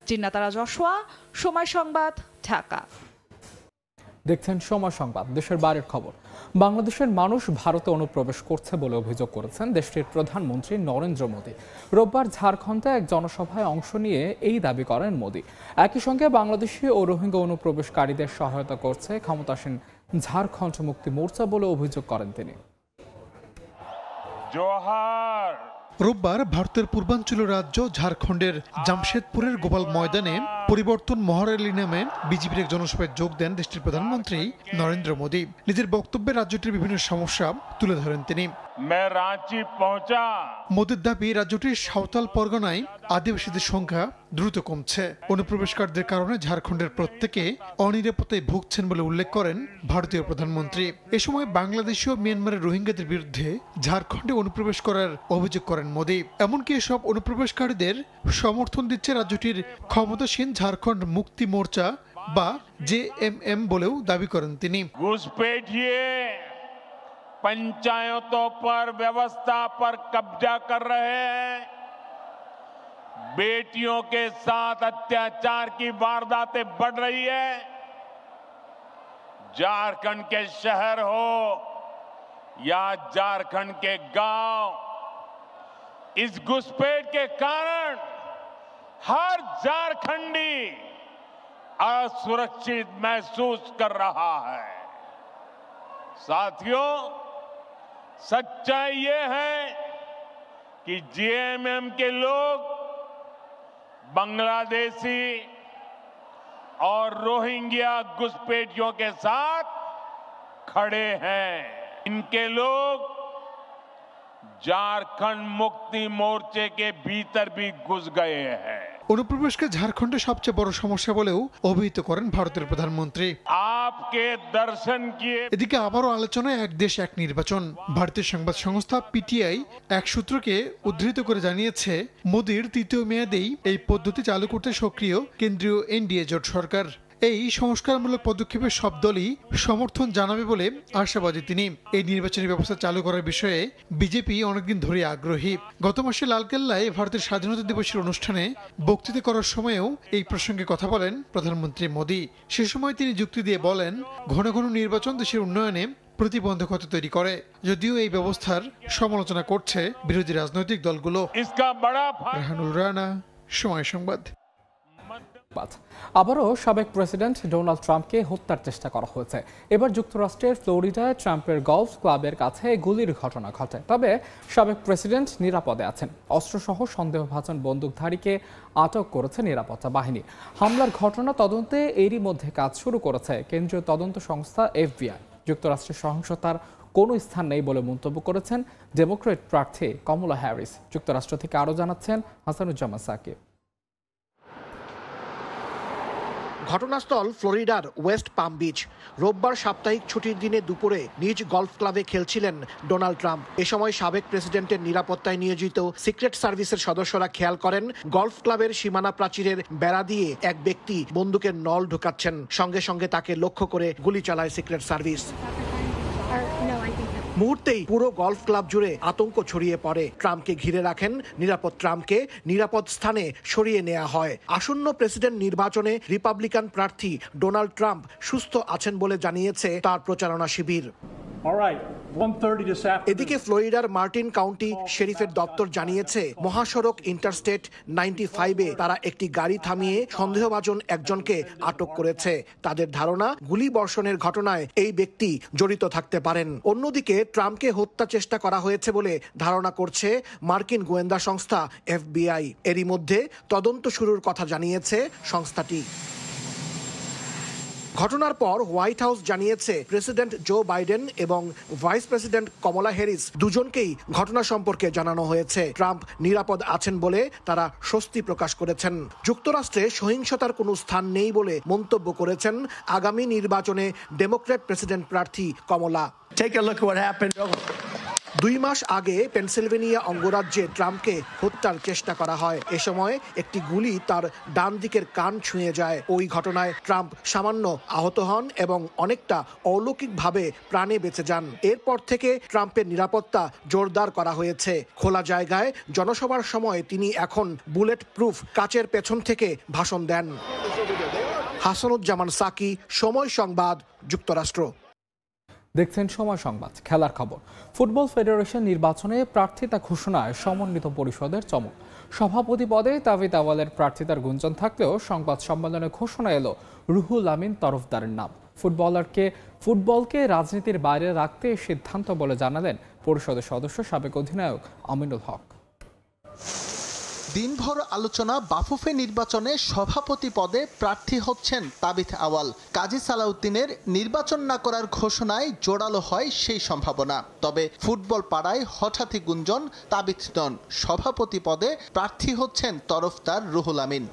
জিন্নাতারা জশোয়া, সময় সংবাদ, ঢাকা। দেখছেন সময় সংবাদ। দেশের বাইরের খবর। বাংলাদেশের মানুষ ভারতে অনুপ্রবেশ করছে বলে অভিযোগ করেছেন দেশটির প্রধানমন্ত্রী নরেন্দ্র মোদী। রোববার ঝাড়খণ্ডে এক জনসভায় অংশ নিয়ে এই দাবি করেন মোদী। একই সঙ্গে বাংলাদেশি ও রোহিঙ্গা অনুপ্রবেশকারীদের সহায়তা করছে ক্ষমতাসীন ঝাড়খণ্ড মুক্তি মোর্চা বলে অভিযোগ করেন তিনি। জোহার। রোববার ভারতের পূর্বাঞ্চলীয় রাজ্য ঝাড়খণ্ডের জামশেদপুরের গোপাল ময়দানে পরিবর্তন মহারালি নামে বিজেপির এক জনসভায় যোগ দেন দেশটির প্রধানমন্ত্রী নরেন্দ্র মোদী। নিজের বক্তব্যে রাজ্যটির বিভিন্ন সমস্যা তুলে ধরেন তিনি। मैं रांची पहुंचा। মোদির দাবি রাজ্যটির সাঁওতাল পরগনায় আদিবাসীদের সংখ্যা দ্রুত কমছে। অনুপ্রবেশকারীদের কারণে ঝাড়খণ্ডের প্রত্যেকে অনিরাপত্তায় ভুগছেন বলে উল্লেখ করেন ভারতীয় প্রধানমন্ত্রী। এ সময় বাংলাদেশি ও মিয়ানমারের রোহিঙ্গাদের বিরুদ্ধে ঝাড়খণ্ডে অনুপ্রবেশ করার অভিযোগ করেন মোদি। এমনকি এসব অনুপ্রবেশকারীদের সমর্থন দিচ্ছে রাজ্যটির ক্ষমতাসীন ঝাড়খণ্ড মুক্তি মোর্চা বা জেএমএম বলেও দাবি করেন তিনি। घुसपैठिए पंचायतों पर व्यवस्था पर कब्जा कर रहे हैं, बेटियों के साथ अत्याचार की वारदातें बढ़ रही है। झारखंड के शहर हो या झारखंड के गांव, इस घुसपैठ के कारण हर झारखंडी असुरक्षित महसूस कर रहा है। साथियों, सच्चाई ये है कि जेएमएम के लोग बांग्लादेशी और रोहिंग्या घुसपैठियों के साथ खड़े हैं। इनके लोग झारखंड मुक्ति मोर्चे के भीतर भी घुस गए हैं। অনুপ্রবেশকে ঝাড়খণ্ডের সবচেয়ে বড় সমস্যা বলেও অভিহিত করেন ভারতের প্রধানমন্ত্রী। आपके दर्शन किए। এদিকে আবারও আলোচনায় এক দেশ এক নির্বাচন। ভারতীয় সংবাদ সংস্থা পিটিআই এক সূত্রকে উদ্ধৃত করে জানিয়েছে, মোদির তৃতীয় মেয়াদেই এই পদ্ধতি চালু করতে সক্রিয় কেন্দ্রীয় এনডিএ জোট সরকার। এই সংস্কারমূলক পদক্ষেপে সব দলই সমর্থন জানাবে বলে আশাবাদী তিনি। এই নির্বাচনী ব্যবস্থা চালু করার বিষয়ে বিজেপি অনেকদিন ধরে আগ্রহী। গত মাসে লালকেল্লায় ভারতের স্বাধীনতা দিবসের অনুষ্ঠানে বক্তৃতা করার সময়েও এই প্রসঙ্গে কথা বলেন প্রধানমন্ত্রী মোদি। সে সময় তিনি যুক্তি দিয়ে বলেন, ঘন ঘন নির্বাচন দেশের উন্নয়নে প্রতিবন্ধকতা তৈরি করে। যদিও এই ব্যবস্থার সমালোচনা করছে বিরোধী রাজনৈতিক দলগুলো। রাহানুল রানা, সময় সংবাদ। আবারও সাবেক প্রেসিডেন্ট ডোনাল্ড ট্রাম্পকে হত্যার চেষ্টা করা হয়েছে। এবার যুক্তরাষ্ট্রের ফ্লোরিডায় ট্রাম্পের গলফ ক্লাবের কাছে গুলির ঘটনা ঘটে। তবে সাবেক প্রেসিডেন্ট নিরাপদে আছেন। অস্ত্রসহ সন্দেহভাজন বন্দুকধারীকে আটক করেছে নিরাপত্তা বাহিনী। হামলার ঘটনা তদন্তে এরই মধ্যে কাজ শুরু করেছে কেন্দ্রীয় তদন্ত সংস্থা এফবিআই। যুক্তরাষ্ট্রের সহিংসতার কোনো স্থান নেই বলে মন্তব্য করেছেন ডেমোক্রেট প্রার্থী কমলা হ্যারিস। যুক্তরাষ্ট্র থেকে আরও জানাচ্ছেন হাসানুজ্জামান সাকিব। ঘটনাস্থল ফ্লোরিডার ওয়েস্ট পাম বিচ। রোববার সাপ্তাহিক ছুটির দিনে দুপুরে নিজ গলফ ক্লাবে খেলছিলেন ডোনাল্ড ট্রাম্প। এ সময় সাবেক প্রেসিডেন্টের নিরাপত্তায় নিয়োজিত সিক্রেট সার্ভিসের সদস্যরা খেয়াল করেন গলফ ক্লাবের সীমানা প্রাচীরের বেড়া দিয়ে এক ব্যক্তি বন্দুকের নল ঢোকাচ্ছেন। সঙ্গে সঙ্গে তাকে লক্ষ্য করে গুলি চালায় সিক্রেট সার্ভিস। মুহূর্তেই পুরো গলফ ক্লাব জুড়ে আতঙ্ক ছড়িয়ে পড়ে। ট্রাম্পকে ঘিরে রাখেন নিরাপদ। ট্রাম্পকে নিরাপদ স্থানে সরিয়ে নেওয়া হয়। আসন্ন প্রেসিডেন্ট নির্বাচনে রিপাবলিকান প্রার্থী ডোনাল্ড ট্রাম্প সুস্থ আছেন বলে জানিয়েছে তার প্রচারণা শিবির। এদিকে ফ্লোরিডার মার্টিন কাউন্টি শেরিফের দপ্তর জানিয়েছে মহাসড়ক ইন্টারস্টেট 95-এ তারা একটি গাড়ি থামিয়ে সন্দেহভাজন একজনকে আটক করেছে। তাদের ধারণা গুলি বর্ষণের ঘটনায় এই ব্যক্তি জড়িত থাকতে পারেন। অন্যদিকে ট্রাম্পকে হত্যা চেষ্টা করা হয়েছে বলে ধারণা করছে মার্কিন গোয়েন্দা সংস্থা এফবিআই। এরই মধ্যে তদন্ত শুরুর কথা জানিয়েছে সংস্থাটি। ঘটনার পর হোয়াইট হাউস জানিয়েছে প্রেসিডেন্ট জো বাইডেন এবং ভাইস প্রেসিডেন্ট কমলা হ্যারিস দুজনকেই ঘটনা সম্পর্কে জানানো হয়েছে। ট্রাম্প নিরাপদ আছেন বলে তারা স্বস্তি প্রকাশ করেছেন। যুক্তরাষ্ট্রে সহিংসতার কোনো স্থান নেই বলে মন্তব্য করেছেন আগামী নির্বাচনে ডেমোক্র্যাট প্রেসিডেন্ট প্রার্থী কমলা। 2 মাস আগে পেনসিলভেনিয়া অঙ্গরাজ্যে ট্রাম্পকে হত্যার চেষ্টা করা হয়। এ সময় একটি গুলি তার ডান দিকের কান ছুঁয়ে যায়। ওই ঘটনায় ট্রাম্প সামান্য আহত হন এবং অনেকটা অলৌকিকভাবে প্রাণে বেঁচে যান। এরপর থেকে ট্রাম্পের নিরাপত্তা জোরদার করা হয়েছে। খোলা জায়গায় জনসভার সময় তিনি এখন বুলেট প্রুফ কাচের পেছন থেকে ভাষণ দেন। হাসানুজ্জামান সাকি, সময় সংবাদ, যুক্তরাষ্ট্র। দেখছেন সময় সংবাদ। খেলার খবর। ফুটবল ফেডারেশন নির্বাচনে প্রার্থিতা ঘোষণায় সমন্বিত পরিষদের চমক। সভাপতি পদে তাবিদ আওয়ালের প্রার্থিতার গুঞ্জন থাকলেও সংবাদ সম্মেলনে ঘোষণা এলো রুহুল আমিন তরফদারের নাম। ফুটবলকে রাজনীতির বাইরে রাখতে সিদ্ধান্ত বলে জানালেন পরিষদের সদস্য সাবেক অধিনায়ক আমিনুল হক। দিনভর আলোচনা বাফুফে নির্বাচনে সভাপতি পদে প্রার্থী হচ্ছেন তাবিথ আওয়াল। কাজী সালাউদ্দিনের নির্বাচন না করার ঘোষণায় জোরালো হয় সেই সম্ভাবনা। তবে ফুটবল পাড়ায় হঠাৎই গুঞ্জন তাবিথ নন, সভাপতি পদে প্রার্থী হচ্ছেন তরফদার রুহুল আমিন।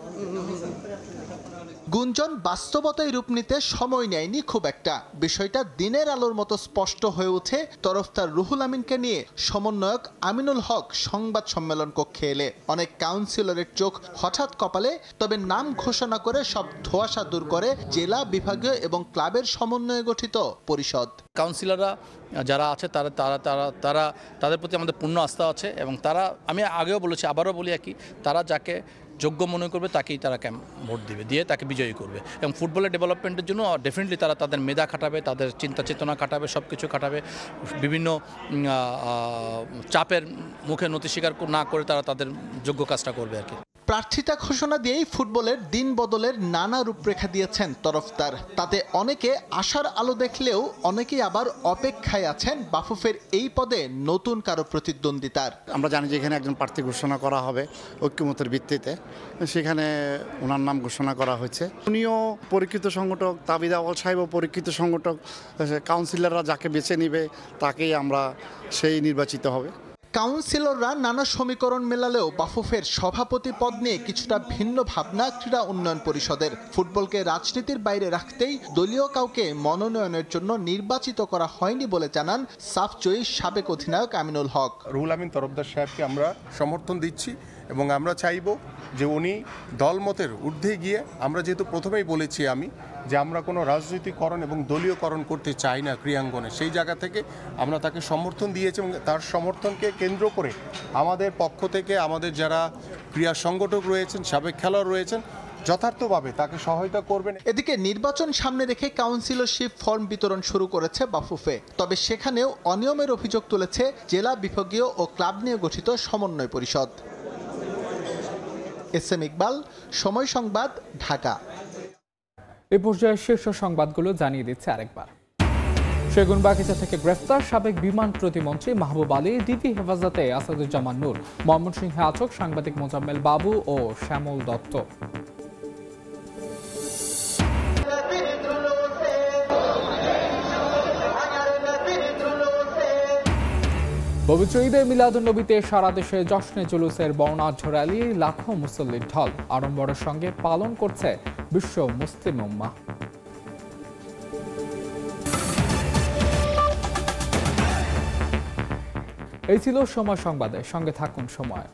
গুঞ্জন বাস্তবতায় রূপ নিতে সময় নেয়নি খুব একটা। বিষয়টা দিনের আলোর মতো স্পষ্ট হয়ে ওঠে তরফদার রুহুল আমিনকে নিয়ে সমন্বয়ক আমিনুল হক সংবাদ সম্মেলন কক্ষে এলে। অনেক কাউন্সিলরের চোখ হঠাৎ কপালে, তবে নাম ঘোষণা করে সব ধোঁয়াশা দূর করে জেলা, বিভাগীয় এবং ক্লাবের সমন্বয়ে গঠিত পরিষদ। কাউন্সিলররা যারা আছে তারা তাদের প্রতি আমাদের পূর্ণ আস্থা আছে এবং তারা, আমি আগেও বলেছি আবারও বলি একই, তারা যাকে যোগ্য মনে করবে তাকেই তারা ভোট দিবে, দিয়ে তাকে বিজয়ী করবে। এবং ফুটবলের ডেভেলপমেন্টের জন্য ডেফিনেটলি তারা তাদের মেধা খাটাবে, তাদের চিন্তা চেতনা খাটাবে, সব কিছু খাটাবে। বিভিন্ন চাপের মুখে নতি স্বীকার না করে তারা তাদের যোগ্য কাজটা করবে আর কি। প্রার্থিতা ঘোষণা দিয়েই ফুটবলের দিন বদলের নানা রূপরেখা দিয়েছেন তরফদার। তাতে অনেকে আশার আলো দেখলেও অনেকেই আবার অপেক্ষায় আছেন বাফুফের এই পদে নতুন কারো প্রতিদ্বন্দ্বিতার। আমরা জানি যে এখানে একজন প্রার্থী ঘোষণা করা হবে ঐক্যমতের ভিত্তিতে, সেখানে ওনার নাম ঘোষণা করা হয়েছে। উনিও পরীক্ষিত সংগঠক, তাবিদ আওয়াল সাহেবও পরীক্ষিত সংগঠক, কাউন্সিলররা যাকে বেছে নিবে তাকেই আমরা সেই নির্বাচিত হবে। কাউন্সিলররা নানা সমীকরণ মেলালেও বাফুফের সভাপতি পদ নিয়ে কিছুটা ভিন্ন ভাবনা ক্রীড়া উন্নয়ন পরিষদের। ফুটবলকে রাজনীতির বাইরে রাখতেই দলীয় কাউকে মনোনয়নের জন্য নির্বাচিত করা হয়নি বলে জানান সাফজয়ী সাবেক অধিনায়ক আমিনুল হক। রুহুল আমিন তরফদার সাহেবকে আমরা সমর্থন দিচ্ছি এবং আমরা চাইব যে উনি দলমতের ঊর্ধ্বে গিয়ে, আমরা যেহেতু প্রথমেই বলেছি আমি যে আমরা কোনো রাজনৈতিকরণ এবং দলীয়করণ করতে চাই না ক্রীড়াঙ্গনে, সেই জায়গা থেকে আমরা তাকে সমর্থন দিয়েছি এবং তার সমর্থনকে কেন্দ্র করে আমাদের পক্ষ থেকে আমাদের যারা ক্রীড়া সংগঠক রয়েছেন, সাবেক খেলোয়াড় রয়েছেন, যথার্থভাবে তাকে সহায়তা করবেন। এদিকে নির্বাচন সামনে রেখে কাউন্সিলরশিপ ফর্ম বিতরণ শুরু করেছে বাফুফে। তবে সেখানেও অনিয়মের অভিযোগ তুলেছে জেলা, বিভাগীয় ও ক্লাব নিয়ে গঠিত সমন্বয় পরিষদ। এস.এম. ইকবাল, সময় সংবাদ, ঢাকা। এই পর্যায়ে শীর্ষ সংবাদগুলো জানিয়ে দিচ্ছে আরেকবার। সেগুনবাগিচা থেকে গ্রেফতার সাবেক বিমান প্রতিমন্ত্রী মাহবুব আলী, ডিবি হেফাজতে আসাদুজ্জামান নূর। ময়মনসিংহে আটক সাংবাদিক মোজাম্মেল বাবু ও শ্যামল দত্ত। পবিত্র ঈদে মিলাদুন্নবীতে সারা দেশে জশ্নে জুলুসের বর্ণাঢ্য র্যালি, লাখো মুসল্লির ঢল আড়ম্বরের সঙ্গে পালন করছে বিশ্ব মুসলিম উম্মাহ। এই ছিল সময় সংবাদে, সঙ্গে থাকুন সময়।